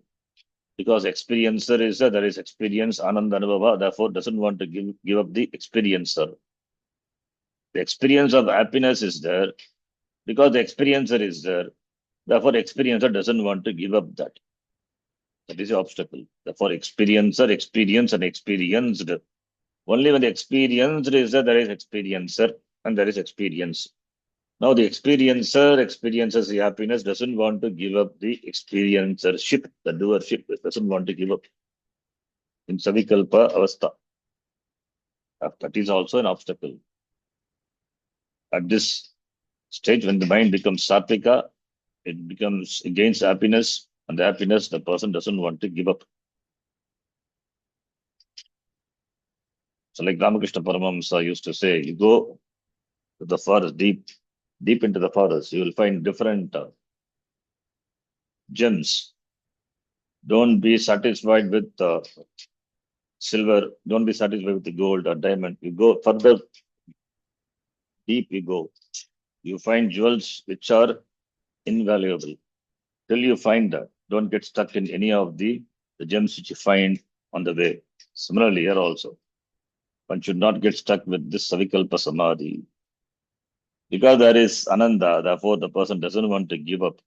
because experiencer is there is experience, ananda anubhava, therefore doesn't want to give up the experiencer. The experience of happiness is there, because the experiencer is there, therefore experiencer doesn't want to give up that. That is the obstacle. Therefore, experiencer, experience, and experienced. Only when the experienced is there is experiencer and there is experience. Now the experiencer experiences the happiness, doesn't want to give up the experiencership, the doership, doesn't want to give up. In savikalpa avastha. That is also an obstacle. At this stage, when the mind becomes sattvika, it gains happiness, and the happiness the person doesn't want to give up. So like Ramakrishna Paramahamsa used to say, you go to the forest, deep into the forest, you will find different gems. Don't be satisfied with silver, don't be satisfied with the gold or diamond. You go further, deep you go. You find jewels which are invaluable. Till you find that, don't get stuck in any of the gems which you find on the way. Similarly, here also, one should not get stuck with this savikalpa samadhi. Because there is ananda, therefore the person doesn't want to give up.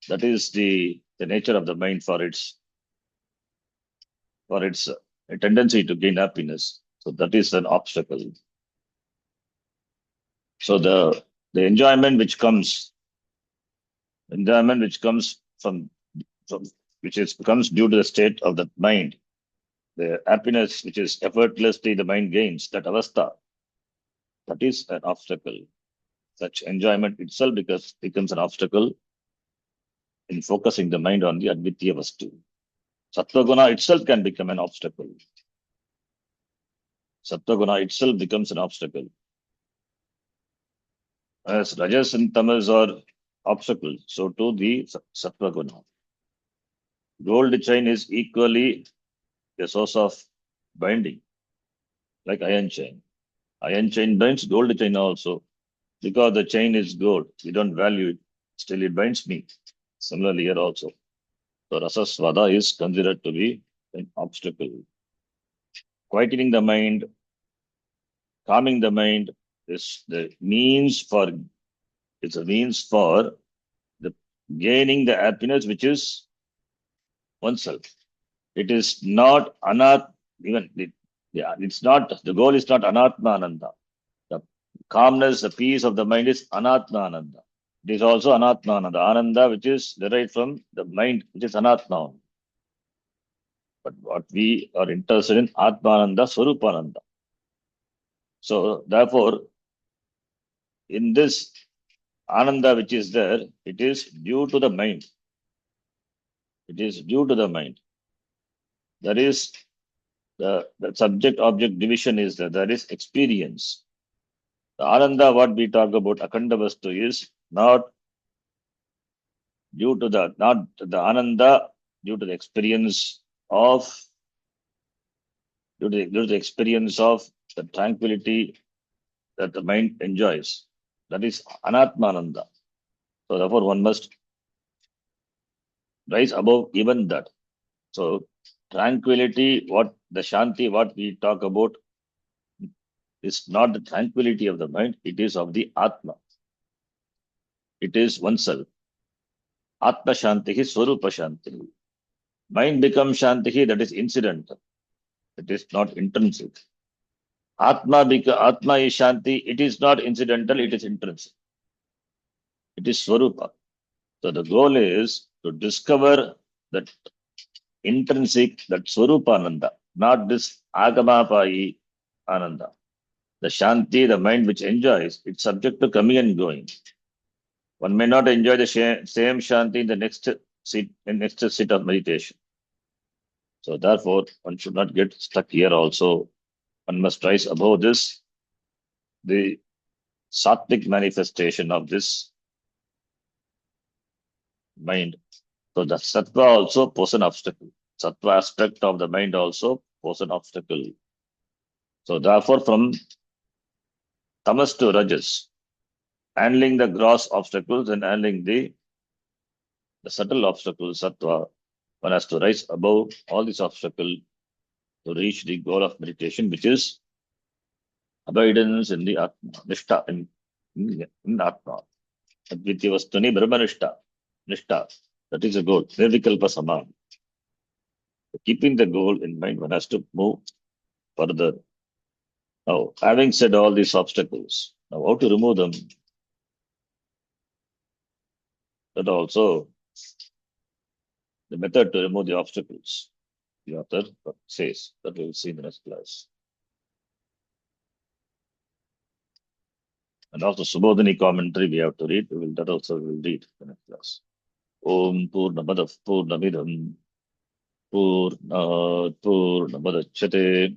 That is the nature of the mind for its a tendency to gain happiness. So that is an obstacle. So the enjoyment which comes from comes due to the state of the mind, the happiness which is effortlessly the mind gains, that avastha, that is an obstacle. Such enjoyment itself becomes an obstacle in focusing the mind on the advitya vastu. Sattva-guna itself can become an obstacle. Sattva-guna itself becomes an obstacle. As rajas and tamas are obstacles, so too the sattva-guna. Gold chain is equally a source of binding, like iron chain. Iron chain binds, gold chain also. Because the chain is gold, we don't value it, still it binds me. Similarly here also. So rasasvada is considered to be an obstacle. Quietening the mind, calming the mind is the means for, it's a means for the gaining the happiness which is oneself. It is not it's not, the goal is not anatma ananda. The calmness, the peace of the mind is anatma ananda. It is also anatma ananda. Ananda which is derived from the mind, which is anatma. But what we are interested in, atmananda, swarupananda. So therefore, in this ananda which is there, it is due to the mind. It is due to the mind. There is the subject-object division is there. There is experience. The ananda, what we talk about, akhanda vastu, is not due to the ananda, due to the experience of the tranquility that the mind enjoys. That is anatmananda. So therefore, one must rise above even that. So tranquility, what the shanti, what we talk about, is not the tranquility of the mind, it is of the atma. It is oneself. Atma shantihi, swarupa shantihi. Mind becomes shantihi, that is incidental. It is not intrinsic. Atma is shanti, it is not incidental, it is intrinsic. It is swarupa. So the goal is to discover that intrinsic, that swarupa ananda, not this agamapayi ananda. The shanti, the mind which enjoys, it's subject to coming and going. One may not enjoy the same shanti in the next sit of meditation. So therefore, one should not get stuck here also. One must rise above this, the sattvic manifestation of this mind. So the sattva also poses an obstacle. Sattva aspect of the mind also poses an obstacle. So therefore, from tamas to rajas, handling the gross obstacles and handling the subtle obstacles, sattva, one has to rise above all these obstacles to reach the goal of meditation, which is abidance in the Atma, Nishta in Atma. Advitya Vastuni Brahmanishta, Nishta. That is the goal. Nirvikalpa Samadhi. Keeping the goal in mind, one has to move further. Now, having said all these obstacles, now how to remove them? That also the method to remove the obstacles. The author says that we will see in the next class. And also Subodhini commentary we have to read. That also we will read in the next class. Om Purnamadav Purnamidham Purnat Purnamadachyate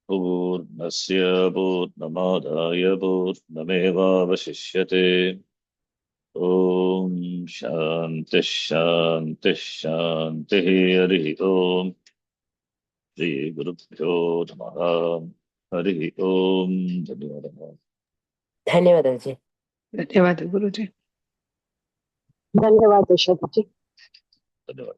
Purnasya Purnamadaya Purnameva Vasishyate. Om Shanti Shanti Shanti Hari Om Shri Guru Pyo Namaha Hari Om Dhanyawad. धन्यवाद अजय। धन्यवाद गुरुजी। धन्यवाद यशोदा जी। धन्यवाद।